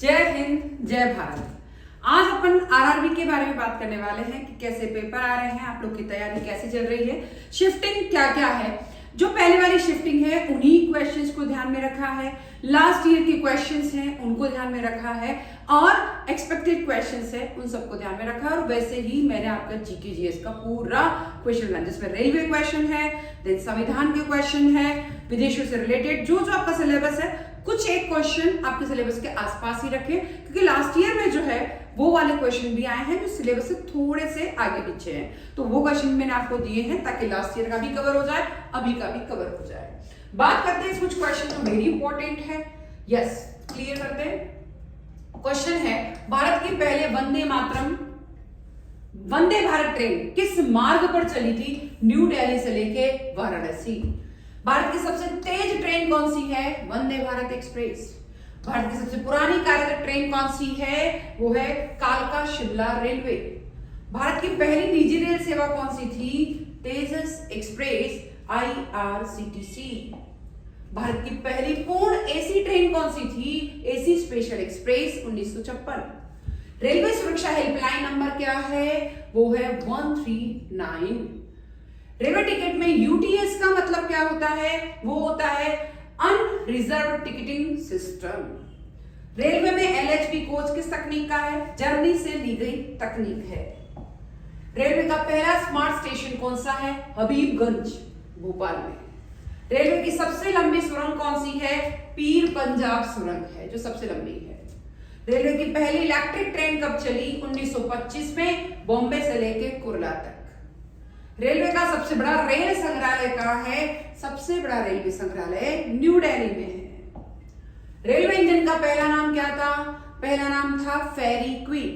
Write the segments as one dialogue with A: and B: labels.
A: जय हिंद, जय भारत। आज अपन आरआरबी के बारे में बात करने वाले हैं कि कैसे पेपर आ रहे हैं, आप लोग की तैयारी कैसे चल रही है, शिफ्टिंग क्या क्या है। जो पहले वाली शिफ्टिंग है उन्हीं क्वेश्चंस को ध्यान में रखा है, लास्ट ईयर के क्वेश्चंस हैं उनको ध्यान में रखा है और एक्सपेक्टेड क्वेश्चंस है उन सबको ध्यान में रखा है। और वैसे ही मैंने आपका जीके जीएस का पूरा क्वेश्चन बनाया जिसमें रेलवे क्वेश्चन है, देन संविधान के क्वेश्चन है, विदेशों से रिलेटेड जो जो आपका सिलेबस है, कुछ एक क्वेश्चन आपके सिलेबस के आसपास ही रखें क्योंकि लास्ट ईयर में जो है वो वाले क्वेश्चन भी आए हैं जो सिलेबस से थोड़े से आगे पीछे हैं। तो वो क्वेश्चन मैंने आपको दिए हैं ताकि लास्ट ईयर का भी कवर हो जाए, अभी का भी कवर हो जाए। बात करते हैं कुछ क्वेश्चन जो वेरी इंपॉर्टेंट है। यस, क्लियर करते हैं। क्वेश्चन है, भारत की पहले वंदे भारत ट्रेन किस मार्ग पर चली थी न्यू दिल्ली से लेके वाराणसी? भारत की सबसे तेज ट्रेन कौन सी है? वंदे भारत एक्सप्रेस। भारत की सबसे पुरानी कार्यरत ट्रेन कौन सी है? वो है कालका शिमला रेलवे। भारत की पहली निजी रेल सेवा कौन सी थी? तेजस एक्सप्रेस IRCTC। भारत की पहली पूर्ण एसी ट्रेन कौन सी थी? AC special express 1956। रेलवे सुरक्षा हेल्पलाइन नंबर क्या है? वो है 139। रेलवे टिकट में यूटीएस का मतलब क्या होता है? वो होता है अनरिजर्व टिकटिंग सिस्टम। रेलवे में एलएचबी कोच किस तकनीक का है? जर्मनी से ली गई तकनीक है। रेलवे का पहला स्मार्ट स्टेशन कौन सा है? हबीबगंज, भोपाल में। रेलवे की सबसे लंबी सुरंग कौन सी है? पीर पंजाब सुरंग है जो सबसे लंबी है। रेलवे की पहली इलेक्ट्रिक ट्रेन कब चली? 1925 में, बॉम्बे से लेके कुर्ला तक। रेलवे का सबसे बड़ा रेल संग्रहालय कहाँ है? सबसे बड़ा रेलवे संग्रहालय न्यू दिल्ली में है। रेलवे इंजन का पहला नाम क्या था? पहला नाम था फेरी क्वीन।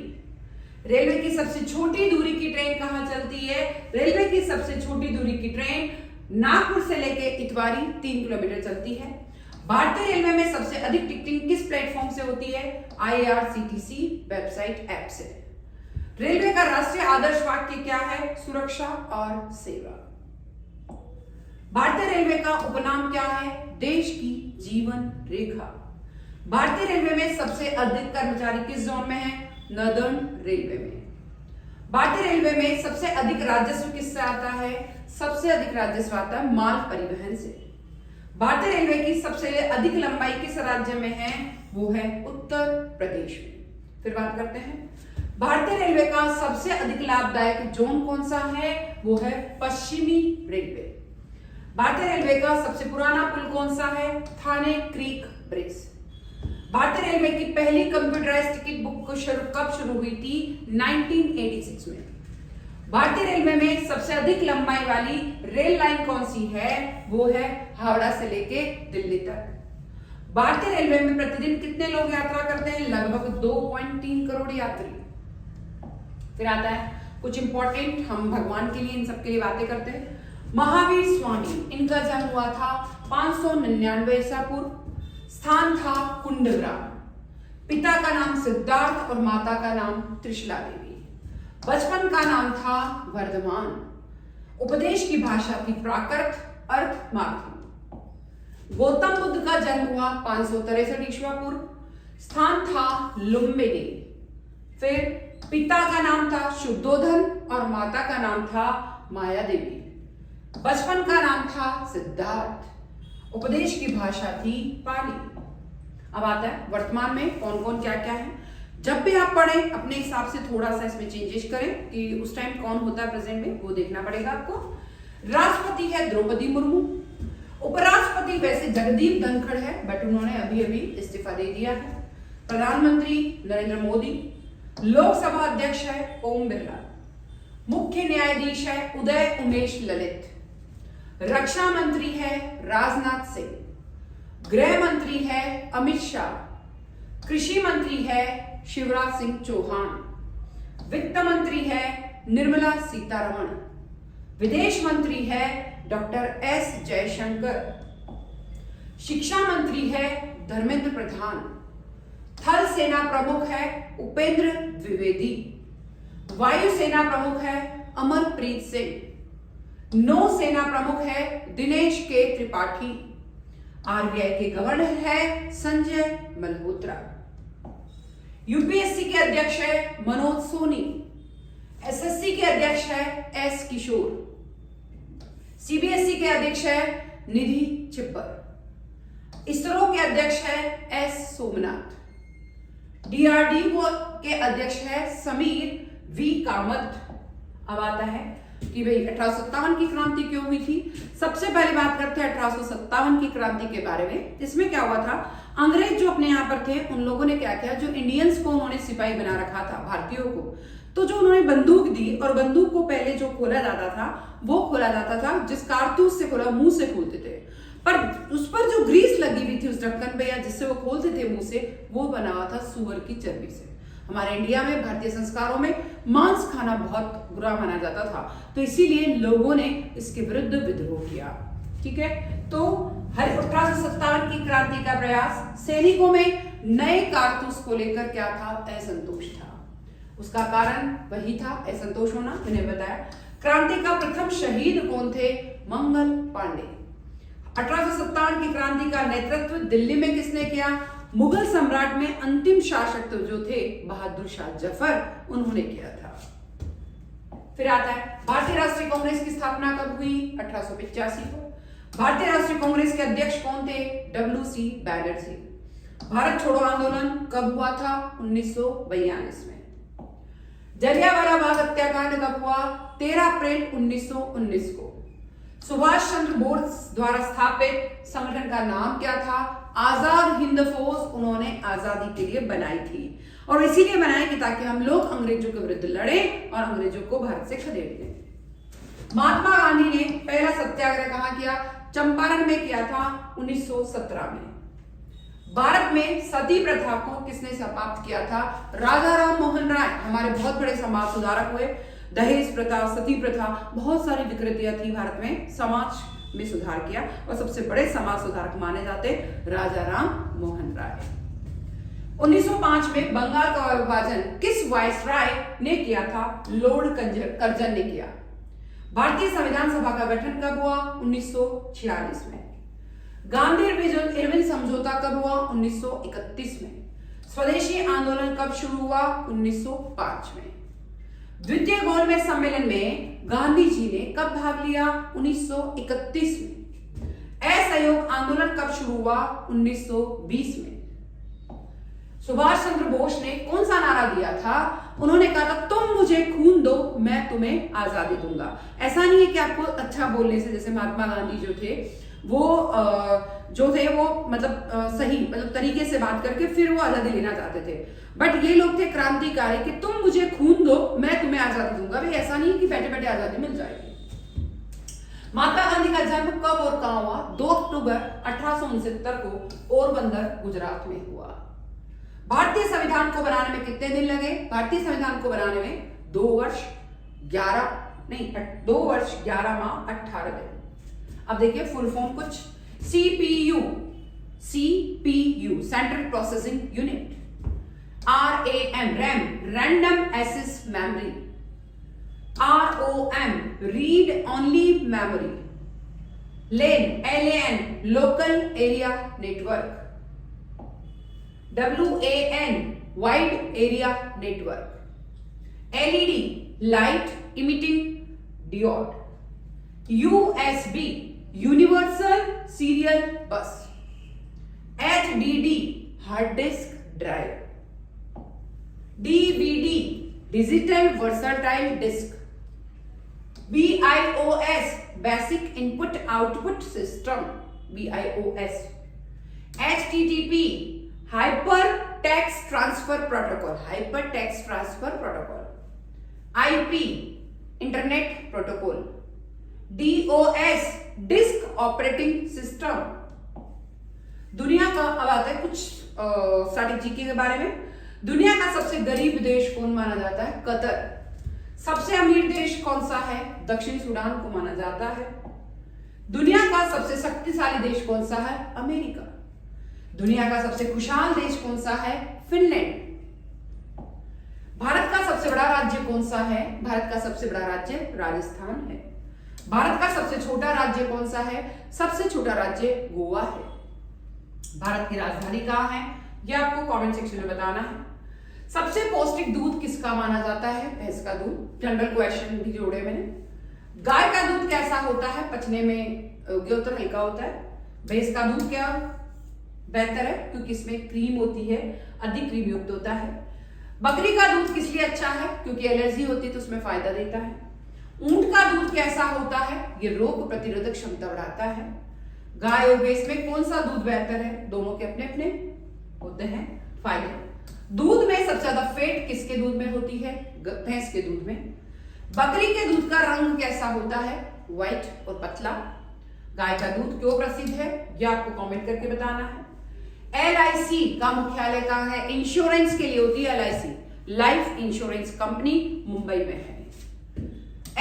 A: रेलवे की सबसे छोटी दूरी की ट्रेन कहाँ चलती है? रेलवे की सबसे छोटी दूरी की ट्रेन नागपुर से लेके इतवारी 3 किलोमीटर चलती है। भारतीय रेलवे में सबसे अधिक टिकटिंग किस प्लेटफॉर्म से होती है? IRCTC वेबसाइट ऐप से। रेलवे का राष्ट्रीय आदर्श वाक्य क्या है? सुरक्षा और सेवा। भारतीय रेलवे का उपनाम क्या है? देश की जीवन रेखा। भारतीय रेलवे में सबसे अधिक कर्मचारी किस जोन में है? नॉर्दर्न रेलवे में। भारतीय रेलवे में सबसे अधिक राजस्व किससे आता है? सबसे अधिक राजस्व आता है माल परिवहन से। भारतीय रेलवे की सबसे अधिक लंबाई किस राज्य में है? वो है उत्तर प्रदेश में। फिर बात करते हैं, भारतीय रेलवे का सबसे अधिक लाभदायक जोन कौन सा है? वो है पश्चिमी रेलवे। भारतीय रेलवे का सबसे पुराना पुल कौन सा है? थाने क्रीक ब्रिज। भारतीय रेलवे की पहली कंप्यूटराइज्ड टिकट बुक कब शुरू हुई थी? 1986 में। भारतीय रेलवे में सबसे अधिक लंबाई वाली रेल लाइन कौन सी है? वो है हावड़ा से लेके दिल्ली तक। भारतीय रेलवे में प्रतिदिन कितने लोग यात्रा करते हैं? लगभग 2.3 करोड़ यात्री। फिर आता है कुछ इंपॉर्टेंट, हम भगवान के लिए इन सब के लिए बातें करते हैं। महावीर स्वामी, इनका जन्म हुआ था 599 ईसा पूर्व। स्थान था कुंडग्राम। पिता का नाम सिद्धार्थ और माता का नाम त्रिशला देवी। बचपन का नाम था वर्धमान। उपदेश की भाषा थी प्राकृत, अर्थ मागधी। गौतम बुद्ध का जन्म हुआ 563 ईस्वी पूर्व। स्थान था लुम्बिनी। फिर पिता का नाम था शुद्धोधन और माता का नाम था माया देवी। बचपन का नाम था सिद्धार्थ। उपदेश की भाषा थी पाली। अब आता है वर्तमान में कौन कौन क्या क्या है। जब भी आप पढ़ें अपने हिसाब से थोड़ा सा इसमें चेंजेस करें कि उस टाइम कौन होता है प्रेजेंट में, वो देखना पड़ेगा आपको। राष्ट्रपति है द्रौपदी मुर्मू। उपराष्ट्रपति वैसे जगदीप धनखड़ है बट उन्होंने अभी अभी इस्तीफा दे दिया है। प्रधानमंत्री नरेंद्र मोदी। लोकसभा अध्यक्ष है ओम बिरला। मुख्य न्यायाधीश है उदय उमेश ललित। रक्षा मंत्री है राजनाथ सिंह। गृह मंत्री है अमित शाह। कृषि मंत्री है शिवराज सिंह चौहान। वित्त मंत्री है निर्मला सीतारमण। विदेश मंत्री है डॉक्टर S जयशंकर। शिक्षा मंत्री है धर्मेंद्र प्रधान। थल सेना प्रमुख है उपेंद्र द्विवेदी। वायुसेना प्रमुख है अमरप्रीत सिंह। नौसेना प्रमुख है दिनेश के त्रिपाठी। आरबीआई के गवर्नर है संजय मल्होत्रा। यूपीएससी के अध्यक्ष है मनोज सोनी, एसएससी के अध्यक्ष है एस किशोर, सीबीएसई के अध्यक्ष है निधि चिब्बर, इसरो के अध्यक्ष है एस सोमनाथ, डीआरडीओ के अध्यक्ष है समीर वी कामत। अब आता है कि भाई 1857 की क्रांति क्यों हुई थी। सबसे पहले बात करते हैं 1857 की क्रांति के बारे में। इसमें क्या हुआ था, अंग्रेज जो अपने यहाँ पर थे उन लोगों ने क्या किया, जो इंडियंस को उन्होंने सिपाही बना रखा था, भारतीयों को, तो जो उन्होंने बंदूक दी, और बंदूक को पहले जो खोला जाता था वो खोला जाता था जिस कारतूस से खोला, मुंह से खोलते थे, पर उस पर जो ग्रीस लगी हुई थी उस ढक्कन पे या जिससे वो खोलते थे मुंह से, वो बना हुआ था सुअर की चर्बी से। हमारे इंडिया में भारतीय संस्कारों में मांस खाना बहुत बुरा माना जाता था, तो इसीलिए लोगों ने इसके विरुद्ध विद्रोह किया। ठीक है, तो 1857 की क्रांति का प्रयास, सैनिकों में नए कारतूस को लेकर क्या था, असंतोष था। उसका कारण वही था, असंतोष होना, मैंने बताया। क्रांति का प्रथम शहीद कौन थे, मंगल पांडे। 1857 की क्रांति का नेतृत्व दिल्ली में किसने किया, मुगल सम्राट में अंतिम शासक तो जो थे बहादुर शाह जफर, उन्होंने किया था। फिर आता है भारतीय राष्ट्रीय कांग्रेस की स्थापना कब हुई, 1885 को। भारतीय राष्ट्रीय कांग्रेस के अध्यक्ष कौन थे, WC बैनर्जी। भारत छोड़ो आंदोलन कब हुआ था, 1942 में। जलियांवाला बाग हत्याकांड कब हुआ, 13 अप्रैल 1919 को। सुभाष चंद्र बोस द्वारा स्थापित संगठन का नाम क्या था, आजाद हिंद फौज। उन्होंने आजादी के लिए बनाई थी, और इसीलिए बनाई कि ताकि हम लोग अंग्रेजों के विरुद्ध लड़ें और अंग्रेजों को भारत से खदेड़ दें। महात्मा गांधी ने पहला सत्याग्रह कहां किया, चंपारण में किया था 1917 में। भारत में सती प्रथा को किसने समाप्त किया था, राजा राम मोहन राय। हमारे बहुत बड़े समाज सुधारक हुए। दहेज प्रथा, सती प्रथा, बहुत सारी विकृतियां थी भारत में, समाज में सुधार किया, और सबसे बड़े समाज सुधारक माने जाते राजा राम मोहन राय। 1905 में बंगाल का विभाजन किस वायसराय ने किया था, लॉर्ड कर्जन ने किया। भारतीय संविधान सभा का गठन कब हुआ, 1946 में। गांधी इरविन समझौता कब हुआ, 1931 में। स्वदेशी आंदोलन कब शुरू हुआ, 1905 में। द्वितीय गोलमेज सम्मेलन में गांधी जी ने कब भाग लिया, 1931 में। असहयोग आंदोलन कब शुरू हुआ, 1920 में। सुभाष चंद्र बोस ने कौन सा नारा दिया था, उन्होंने कहा था तुम मुझे खून दो मैं तुम्हें आजादी दूंगा। ऐसा नहीं है कि आपको अच्छा बोलने से, जैसे महात्मा गांधी जो थे वो मतलब सही मतलब तरीके से बात करके फिर वो आजादी लेना चाहते थे, बट ये लोग थे क्रांतिकारी कि तुम मुझे खून दो मैं तुम्हें आजादी दूंगा। भाई ऐसा नहीं है कि बैठे बैठे आजादी मिल जाएगी। महात्मा गांधी का जन्म कब और कहां हुआ, 2 अक्टूबर 1869 को पोरबंदर गुजरात में हुआ। भारतीय संविधान को बनाने में कितने दिन लगे, भारतीय संविधान को बनाने में 2 वर्ष 11 माह 18 दिन। अब देखिए फुल फॉर्म कुछ, CPU central processing unit, RAM random access memory, ROM read only memory, LAN local area network, WAN wide area network, LED light emitting diode, USB universal serial bus, HDD hard disk drive, DVD digital versatile disc, BIOS basic input output system BIOS, HTTP hyper text transfer protocol, IP internet protocol, DOS disk operating system. दुनिया का, अब आता है कुछ strategy के बारे में। दुनिया का सबसे गरीब देश कौन माना जाता है, कतर। सबसे अमीर देश कौन सा है, दक्षिण सूडान को माना जाता है। दुनिया का सबसे शक्तिशाली देश कौन सा है, अमेरिका। दुनिया का सबसे खुशहाल देश कौन सा है, फिनलैंड। भारत का सबसे बड़ा राज्य कौन सा है, भारत का सबसे बड़ा राज्य राजस्थान है। भारत का सबसे छोटा राज्य कौन सा है, सबसे छोटा राज्य गोवा है। भारत की राजधानी कहां है, यह आपको कमेंट सेक्शन में बताना है। सबसे पौष्टिक दूध किसका माना जाता है? भैंस का दूध। जनरल क्वेश्चन भी जोड़े मैंने। गाय का दूध कैसा होता है? पचने में योग्य होता है, हल्का होता है। भैंस का दूध क्या बेहतर है? क्योंकि इसमें क्रीम होती है, अधिक क्रीम युक्त होता है। बकरी का दूध किस लिए अच्छा है? क्योंकि एलर्जी होती है तो उसमें फायदा देता है। ऊंट का दूध कैसा होता है? ये रोग प्रतिरोधक क्षमता बढ़ाता है। गाय और भैंस में कौन सा दूध बेहतर है? दोनों के अपने अपने होते हैं फायदे। दूध में सबसे ज्यादा फैट किसके दूध में होती है? भैंस के दूध में। बकरी के दूध का रंग कैसा होता है? व्हाइट और पतला। गाय का दूध क्यों प्रसिद्ध है? ये आपको कमेंट करके बताना है। LIC का मुख्यालय कहां है? इंश्योरेंस के लिए होती है LIC, life insurance company, Mumbai में है।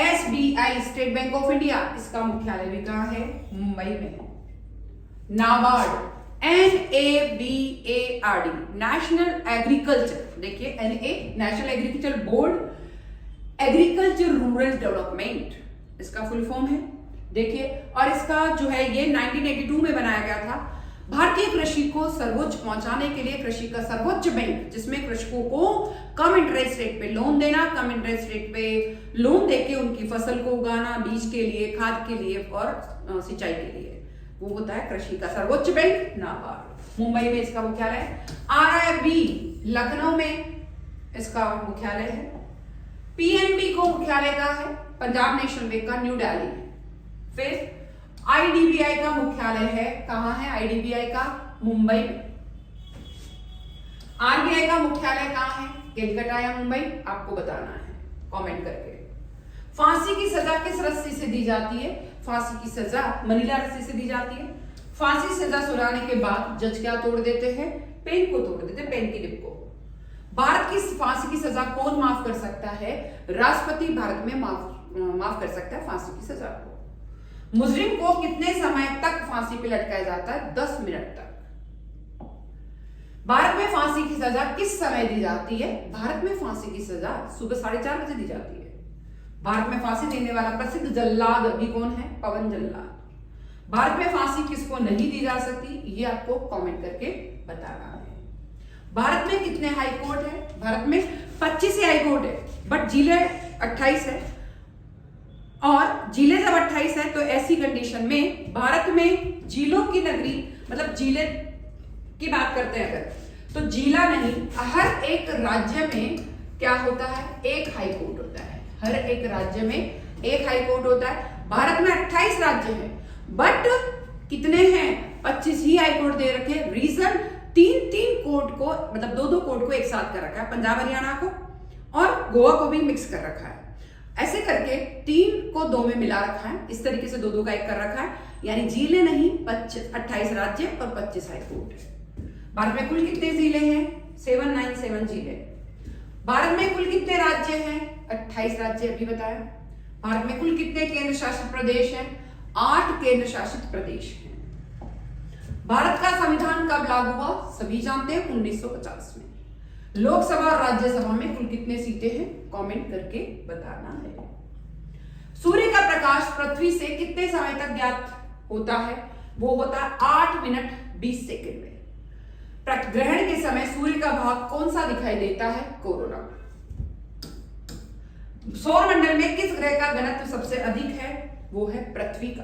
A: SBI state bank of India, इसका मुख्यालय भी कहां है? मुंबई में है। नाबार्ड NABARD नेशनल एग्रीकल्चर, देखिए NA national agriculture board, agriculture rural development इसका फुल फॉर्म है। देखिए, और इसका जो है ये 1982 में बनाया गया था। भारतीय कृषि को सर्वोच्च पहुंचाने के लिए कृषि का सर्वोच्च बैंक, जिसमें कृषकों को कम इंटरेस्ट रेट पे लोन देना, कम इंटरेस्ट रेट पे लोन देके उनकी फसल को उगाना, बीज के लिए, खाद के लिए और सिंचाई के लिए, वो होता है कृषि का सर्वोच्च बैंक नाबार्ड। मुंबई में इसका मुख्यालय है। RIB लखनऊ में इसका मुख्यालय है। PNB को मुख्यालय का है पंजाब नेशनल बैंक का न्यू दिल्ली में। फिर IDBI का मुख्यालय है, कहां है IDBI का? मुंबई में। RBI का मुख्यालय कहां है? कलकत्ता या मुंबई? आपको बताना है कमेंट करके। फांसी की सजा किस रस्सी से दी जाती है? फांसी की सजा मनीला रस्सी से दी जाती है। फांसी सजा सुनाने के बाद जज क्या तोड़ देते हैं? पेन को तोड़ देते हैं, पेन की निब को। भारत की फांसी की सजा कौन माफ कर सकता है? राष्ट्रपति भारत में माफ कर सकता है फांसी की सजा को। मुजरिम को कितने समय तक फांसी पे लटकाया जाता है? 10 मिनट तक। भारत में फांसी की सजा किस समय दी जाती है? भारत में फांसी की सजा सुबह 4:30 बजे दी जाती है। भारत में फांसी देने वाला प्रसिद्ध जल्लाद अभी कौन है? पवन जल्लाद। भारत में फांसी किसको नहीं दी जा सकती? ये आपको कमेंट करके बताना है। भारत में कितने हाई कोर्ट है? भारत में 25 हाई कोर्ट है, बट जिले 28 है। और जिले जब 28 है तो ऐसी कंडीशन में भारत में जिलों की नगरी, मतलब जिले की बात करते हैं अगर, तो जिला नहीं, हर एक राज्य में क्या होता है? एक हाई कोर्ट होता है। हर एक राज्य में एक हाई कोर्ट होता है। भारत में 28 राज्य हैं, बट कितने हैं? 25 ही हाई कोर्ट दे रखे। रीजन, 3 कोर्ट को, मतलब 2 कोर्ट को एक साथ कर रखा है, पंजाब हरियाणा को और गोवा को भी मिक्स कर रखा है। ऐसे करके 3 को 2 में मिला रखा है, इस तरीके से 2 का 1 कर रखा है। यानी जिले नहीं, 28 राज्य और 25 हाई कोर्ट है। भारत में कुल कितने जिले हैं? 797 जिले। भारत में कुल कितने राज्य हैं? 28 राज्य अभी बताया। भारत में कुल कितने केंद्र शासित प्रदेश हैं? 8 केंद्र शासित प्रदेश हैं। भारत का संविधान कब लागू हुआ? सभी जानते हैं, 1950 में। लोकसभा और राज्यसभा में कुल कितने सीटें हैं? कमेंट करके बताना है। सूर्य का प्रकाश पृथ्वी से कितने समय तक ज्ञात होता है? वो होता है 8 मिनट 20 सेकंड में। ग्रहण के समय सूर्य का भाग कौन सा दिखाई देता है? कोरोना। सौरमंडल में किस ग्रह का घनत्व सबसे अधिक है? वो है पृथ्वी का।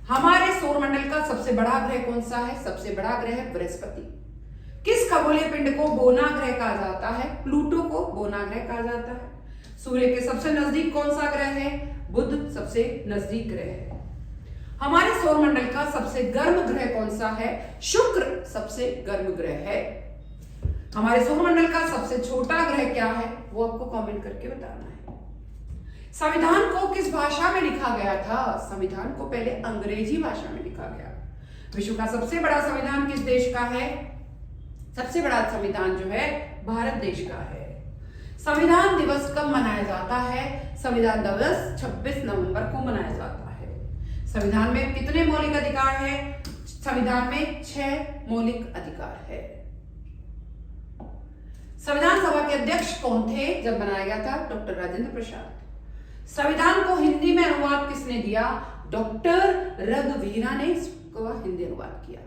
A: हमारे सौरमंडल का सबसे बड़ा ग्रह कौन सा है? सबसे बड़ा ग्रह है बृहस्पति। किस खगोलीय पिंड को बोना ग्रह कहा जाता है? प्लूटो को बोना ग्रह कहा जाता है। सूर्य के सबसे नजदीक कौन सा ग्रह है? बुध सबसे नजदीक ग्रह है। हमारे सौरमंडल का सबसे गर्म ग्रह कौन सा है? शुक्र सबसे गर्म ग्रह है। हमारे सौरमंडल का सबसे छोटा ग्रह क्या है? वो आपको कमेंट करके बताना है। संविधान को किस भाषा में लिखा गया था? संविधान को पहले अंग्रेजी भाषा में लिखा गया। विश्व का सबसे बड़ा संविधान किस देश का है? सबसे बड़ा संविधान जो है भारत देश का है। संविधान दिवस कब मनाया जाता है? संविधान दिवस 26 नवंबर को मनाया जाता है। संविधान में कितने मौलिक अधिकार है? संविधान में 6 मौलिक अधिकार है। संविधान सभा के अध्यक्ष कौन थे जब बनाया गया था? डॉक्टर राजेंद्र प्रसाद। संविधान को हिंदी में अनुवाद किसने दिया? डॉक्टर रघुवीरा ने इसको हिंदी अनुवाद किया।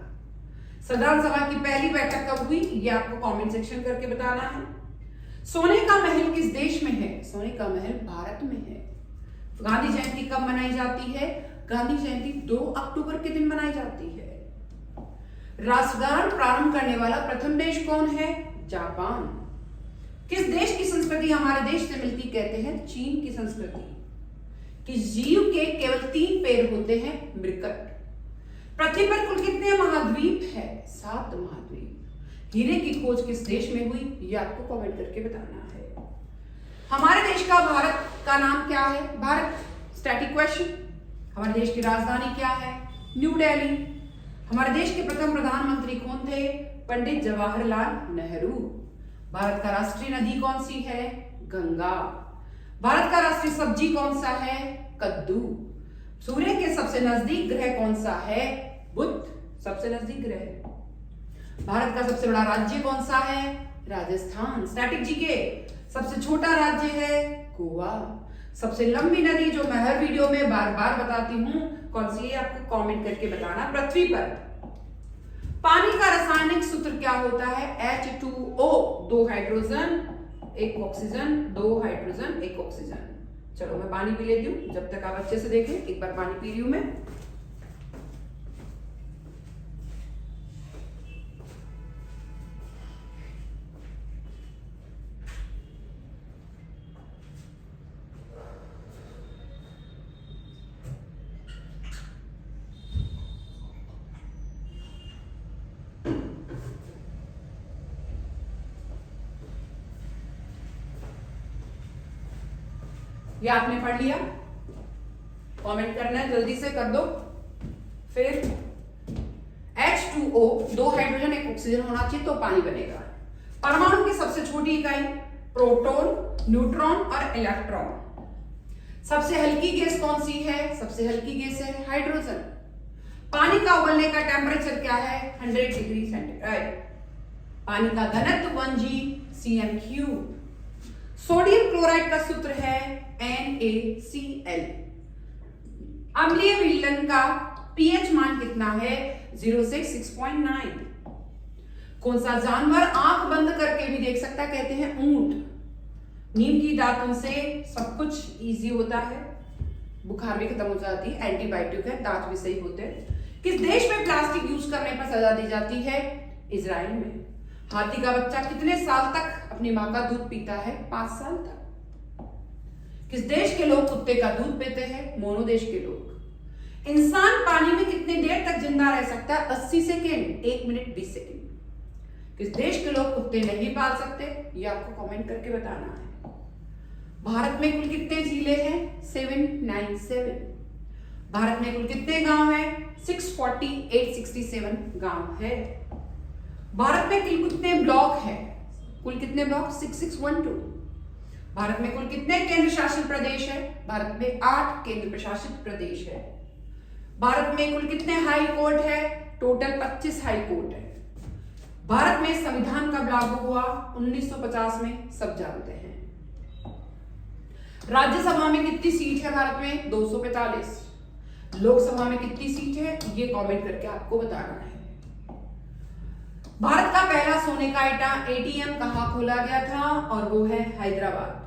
A: संविधान सभा की पहली बैठक कब हुई, ये आपको कमेंट सेक्शन करके बताना है। सोने का महल किस देश में है, सोने का महल भारत में है। गांधी जयंती कब मनाई जाती है, गांधी जयंती 2 अक्टूबर के दिन मनाई जाती है। राष्ट्रगान प्रारंभ करने वाला प्रथम देश कौन है, जापान। किस देश की संस्कृति हमारे देश से मिलती, कहते हैं चीन की संस्कृति। किस जीव के केवल 3 पैर होते हैं, मृकट। पृथ्वी पर कुल कितने महाद्वीप है, 7 महाद्वीप। हीरे की खोज किस देश में हुई, ये आपको कमेंट करके बताना है। हमारे देश का भारत का नाम क्या है, भारत। Static question. हमारे देश की राजधानी क्या है, न्यू दिल्ली। हमारे देश के प्रथम प्रधानमंत्री कौन थे, पंडित जवाहरलाल नेहरू। भारत का राष्ट्रीय नदी कौन सी है, गंगा। भारत का राष्ट्रीय सब्जी कौन सा है, कद्दू। सूर्य के सबसे नजदीक ग्रह कौन सा है, बुध, सबसे नजदीक ग्रह। भारत का सबसे बड़ा राज्य कौन सा है, राजस्थान। Static GK. सबसे छोटा राज्य है गोवा। सबसे लंबी नदी जो मैं हर वीडियो में बार बार बताती हूं, कौन सी है, आपको कमेंट करके बताना। पृथ्वी पर पानी का रासायनिक सूत्र क्या होता है, H2O, 2 hydrogen 1 oxygen, 2 hydrogen 1 oxygen. चलो मैं पानी पी लेती हूँ, जब तक आप अच्छे से देखें। एक बार पानी पी रही हूं मैं। ये आपने पढ़ लिया, कमेंट करना है, जल्दी से कर दो। फिर H2O, 2 हाइड्रोजन 1 ऑक्सीजन होना चाहिए तो पानी बनेगा। परमाणु की सबसे छोटी इकाई, प्रोटॉन, न्यूट्रॉन और इलेक्ट्रॉन। सबसे हल्की गैस कौन सी है, सबसे हल्की गैस है हाइड्रोजन। पानी का उबलने का टेम्परेचर क्या है, 100 डिग्री सेंटीग्रेड। पानी का घनत्व 1g/cm³। सोडियम क्लोराइड का सूत्र है NaCl। अम्लीय विलयन का pH मान कितना है, 0 से 6.9। कौन सा जानवर आंख बंद करके भी देख सकता है, कहते हैं ऊंट। नीम की दातुन से सब कुछ इजी होता है, बुखार भी खत्म हो जाती है, एंटीबायोटिक है, दांत भी सही होते हैं। किस देश में प्लास्टिक यूज करने पर सजा दी जाती है, इजराइल में। हाथी का बच्चा कितने साल तक अपनी मां का दूध पीता है, 5 साल तक। किस देश के लोग कुत्ते का दूध पीते हैं, मोनो देश के लोग। इंसान पानी में कितनी देर तक जिंदा रह सकता है, 80 सेकेंड, 1 मिनट 20 सेकेंड। किस देश के लोग कुत्ते नहीं पाल सकते, ये आपको कमेंट करके बताना है। भारत में कुल कितने जिले हैं, 797। भारत में कुल कितने गांव हैं, 647 गांव है। भारत में कुल कितने ब्लॉक है, कुल कितने ब्लॉक, 6612। भारत में कुल कितने केंद्र शासित प्रदेश है, भारत में 8 केंद्र प्रशासित प्रदेश है। भारत में कुल कितने हाई कोर्ट है, टोटल 25 हाई कोर्ट है। भारत में संविधान कब लागू हुआ, 1950 में, सब जानते हैं। राज्यसभा में कितनी सीट है भारत में, 245। लोकसभा में कितनी सीट है, ये कमेंट करके आपको बताना है। भारत का पहला सोने का ATM कहां खोला गया था, और वो है हैदराबाद।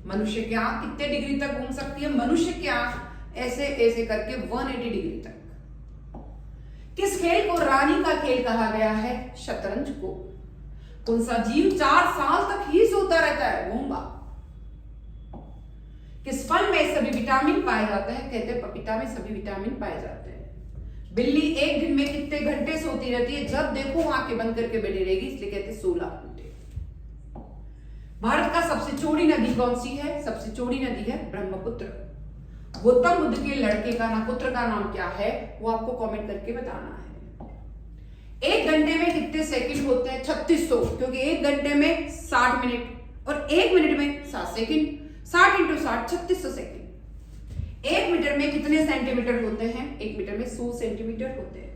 A: मनुष्य की आंख कितने डिग्री तक घूम सकती है, मनुष्य की आंख ऐसे ऐसे करके 180 डिग्री तक। किस खेल को रानी का खेल कहा गया है, शतरंज को। कौन सा जीव 4 साल तक ही सोता रहता है, घोंगा। किस फल में सभी विटामिन पाए जाते हैं, कहते हैं पपीता में सभी विटामिन पाए जाते हैं। बिल्ली एक दिन में कितने घंटे सोती रहती है, जब देखो आंखें बंद करके बैठी रहेगी, इसलिए कहते हैं 16 घंटे। भारत का सबसे चौड़ी नदी कौन सी है, सबसे चौड़ी नदी है ब्रह्मपुत्र। गौतम बुद्ध के लड़के का पुत्र का नाम क्या है, वो आपको कमेंट करके बताना है। 1 घंटे में कितने सेकंड होते हैं, 3600, क्योंकि 1 घंटे में 60 मिनट और 1 मिनट में 7 सेकंड। 60 × 60 3600 सेकंड। 1 मीटर में कितने सेंटीमीटर होते हैं, 1 मीटर में 100 सेंटीमीटर होते हैं।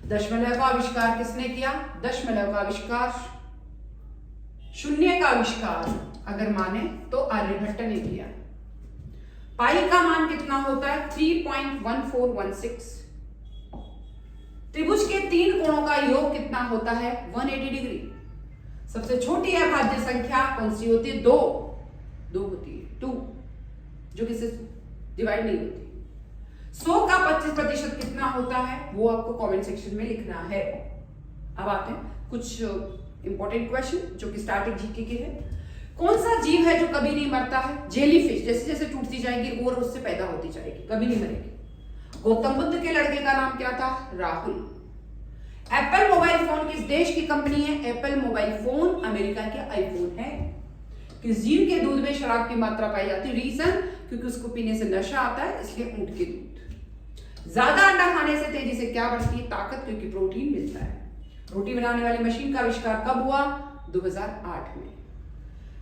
A: दशमलव का आविष्कार किसने किया, दशमलव का आविष्कार, शून्य का आविष्कार अगर माने तो आर्यभट्ट ने किया। पाई का मान कितना होता है, 3.1416। त्रिभुज के 3 कोणों का योग कितना होता है? 180 डिग्री। सबसे छोटी अभाज्य संख्या कौन सी होती है? 2 होती है, 2, जो किसी डिवाइड नहीं होती। 100 का 25% कितना होता है? वो आपको कमेंट सेक्शन में लिखना है। अब आते हैं कुछ इंपॉर्टेंट क्वेश्चन जो कि स्टैटिक जीके के हैं। कौन सा जीव है जो कभी नहीं मरता है? जेलीफिश, जैसे जैसे टूटती जाएगी और उससे पैदा होती जाएगी, कभी नहीं मरेगी। गौतम बुद्ध के लड़के का नाम क्या था? राहुल। एप्पल मोबाइल फोन किस देश की कंपनी है? एप्पल मोबाइल फोन अमेरिका के आईफोन है। किस जीव के दूध में शराब की मात्रा पाई जाती है? रीजन, क्योंकि उसको पीने से नशा आता है, इसलिए ऊंट के दूध। ज्यादा अंडा खाने से तेजी से क्या बढ़ती है? ताकत, क्योंकि प्रोटीन मिलता है। रोटी बनाने वाली मशीन का आविष्कार कब हुआ? 2008 में।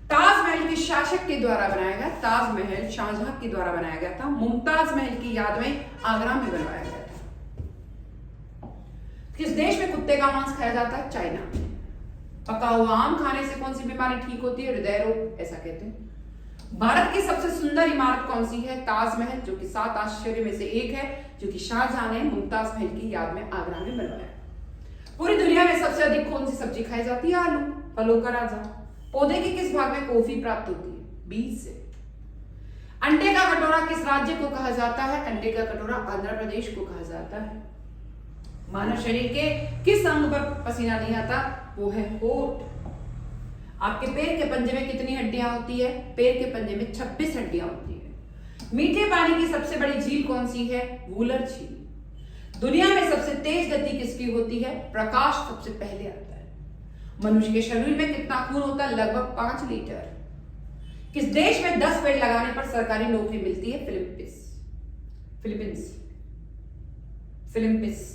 A: ताजमहल किस शासक के द्वारा बनाया गया? ताजमहल शाहजहां के द्वारा बनाया गया था। मुमताज महल की याद में आगरा में बनवाया गया था। किस देश में कुत्ते का मांस खाया जाता है? चाइना में। पका हुआ आम खाने से कौन सी बीमारी ठीक होती है? हृदय रोग, ऐसा कहते हैं। भारत की सबसे सुंदर इमारत कौन सी है? ताजमहल, जो कि 7 आश्चर्य में से एक है, जो कि शाहजहां ने मुमताज महल की याद में आगरा में बनवाया। पूरी दुनिया में सबसे अधिक कौन सी सब्जी खाई जाती है? आलू, फलों का राजा। पौधे के किस भाग में कॉफी प्राप्त होती है? बीज से। अंडे का कटोरा किस राज्य को कहा जाता है? अंडे का कटोरा आंध्र प्रदेश को कहा जाता है। मानव शरीर के किस अंग पर पसीना नहीं आता? वो है होठ। आपके पैर के पंजे में कितनी हड्डियां होती है? पैर के पंजे में 26 हड्डियां होती है। मीठे पानी की सबसे बड़ी झील कौन सी है? वूलर झील। दुनिया में सबसे तेज गति किसकी होती है? प्रकाश सबसे पहले आता है। मनुष्य के शरीर में कितना खून होता है? लगभग 5 लीटर। किस देश में 10 पेड़ लगाने पर सरकारी नौकरी मिलती है? फिलीपींस।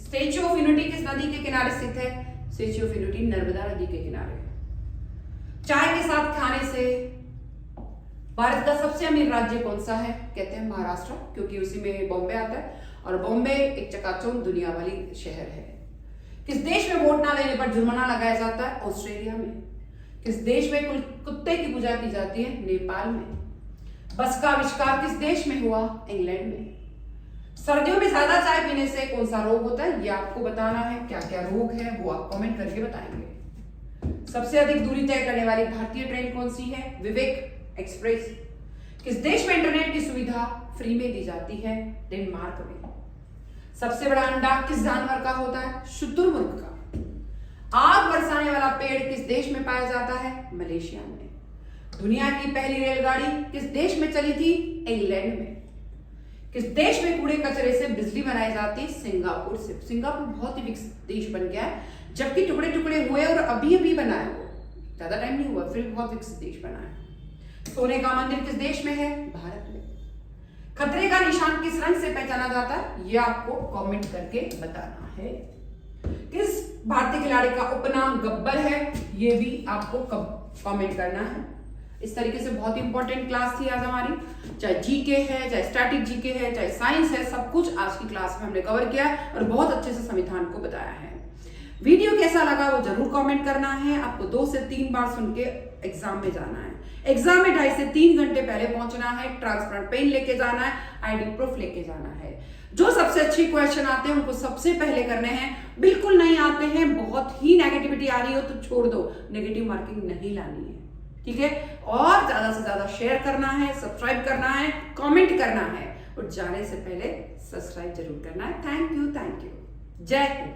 A: स्टेच्यू ऑफ यूनिटी किस नदी के किनारे स्थित है? स्टेच्यू ऑफ यूनिटी नर्मदा नदी के किनारे। चाय के साथ खाने से भारत का सबसे अमीर राज्य कौन सा है? कहते हैं महाराष्ट्र, क्योंकि उसी में बॉम्बे आता है और बॉम्बे एक चकाचौंध दुनिया वाली शहर है। किस देश में वोट ना लेने पर जुर्माना लगाया जाता है? ऑस्ट्रेलिया में। किस देश में कुत्ते की पूजा की जाती है? नेपाल में। बस का आविष्कार किस देश में हुआ? इंग्लैंड में। सर्दियों में ज्यादा चाय पीने से कौन सा रोग होता है? ये आपको बताना है। क्या क्या रोग है वो आप कमेंट करके बताएंगे। सबसे अधिक दूरी तय करने वाली भारतीय ट्रेन कौन सी है? विवेक एक्सप्रेस। किस देश में इंटरनेट की सुविधा फ्री में दी जाती है? डेनमार्क में। सबसे बड़ा अंडा किस जानवर का होता है? शुतुरमुर्ग का। आग बरसाने वाला पेड़ किस देश में पाया जाता है? मलेशिया में। दुनिया की पहली रेलगाड़ी किस देश में चली थी? इंग्लैंड में। किस देश में कूड़े कचरे से बिजली बनाई जाती है? सिंगापुर से। सिंगापुर बहुत ही विकसित देश बन गया है, जबकि टुकड़े टुकड़े हुए और अभी बना है, वो ज्यादा टाइम नहीं हुआ, फिर बहुत विकसित देश बना है। सोने का मंदिर किस देश में है? भारत में। खतरे का निशान किस रंग से पहचाना जाता है? ये आपको कमेंट करके बताना है। किस भारतीय खिलाड़ी का उपनाम गब्बर है? ये भी आपको कमेंट करना है। इस तरीके से बहुत ही इंपॉर्टेंट क्लास थी आज हमारी, चाहे जीके है, चाहे स्टैटिक जीके है, चाहे साइंस है, सब कुछ आज की क्लास में हमने कवर किया और बहुत अच्छे से संविधान को बताया है। वीडियो कैसा लगा वो जरूर कमेंट करना है। आपको 2 से 3 बार सुन के एग्जाम में जाना है। एग्जाम में 2.5 से 3 घंटे पहले पहुंचना है। ट्रांसपेरेंट पेन लेके जाना है, आईडी प्रूफ लेके जाना है। जो सबसे अच्छे क्वेश्चन आते हैं उनको सबसे पहले करने हैं। बिल्कुल नहीं आते हैं, बहुत ही नेगेटिविटी आ रही हो तो छोड़ दो, नेगेटिव मार्किंग नहीं लानी है, ठीक है। और ज्यादा से ज्यादा शेयर करना है, सब्सक्राइब करना है, कमेंट करना है और जाने से पहले सब्सक्राइब जरूर करना है। Thank you. जय हिंद।